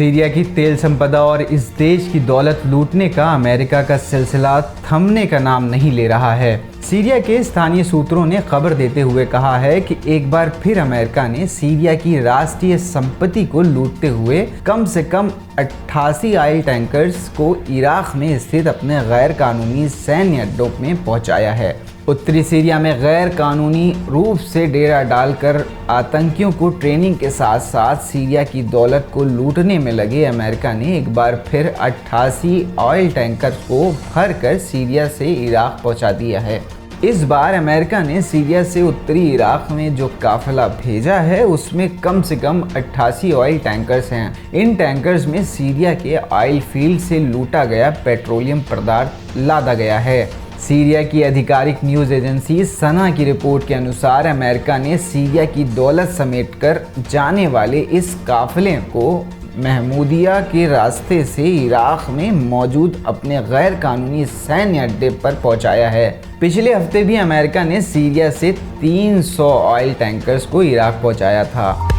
Syria की तेल संपदा और इस देश की दौलत लूटने का अमेरिका का सिलसिला थमने का नाम नहीं ले रहा है। सीरिया के स्थानीय सूत्रों ने खबर देते हुए कहा है कि एक बार फिर अमेरिका ने सीरिया की राष्ट्रीय संपत्ति को लूटते हुए कम से कम 88 ऑयल टैंकर्स को इराक में स्थित अपने गैर कानूनी सैन्य अड्डों में पहुंचाया है। उत्तरी सीरिया में गैर कानूनी रूप से डेरा डालकर आतंकियों को ट्रेनिंग के साथ साथ सीरिया की दौलत को लूटने में लगे अमेरिका ने एक बार फिर 88 ऑयल टैंकर्स को भरकर सीरिया से इराक पहुंचा दिया है। इस बार अमेरिका ने सीरिया से उत्तरी इराक में जो काफिला भेजा है उसमें कम से कम 88 ऑयल टैंकर्स हैं। इन टैंकर्स में सीरिया के ऑयल फील्ड से लूटा गया पेट्रोलियम पदार्थ लादा गया है। सीरिया की आधिकारिक न्यूज़ एजेंसी सना की रिपोर्ट के अनुसार अमेरिका ने सीरिया की दौलत समेटकर जाने वाले इस काफिले को महमूदिया के रास्ते से इराक में मौजूद अपने गैर कानूनी सैन्य अड्डे पर पहुंचाया है। पिछले हफ्ते भी अमेरिका ने सीरिया से 300 ऑयल टैंकर्स को इराक पहुंचाया था।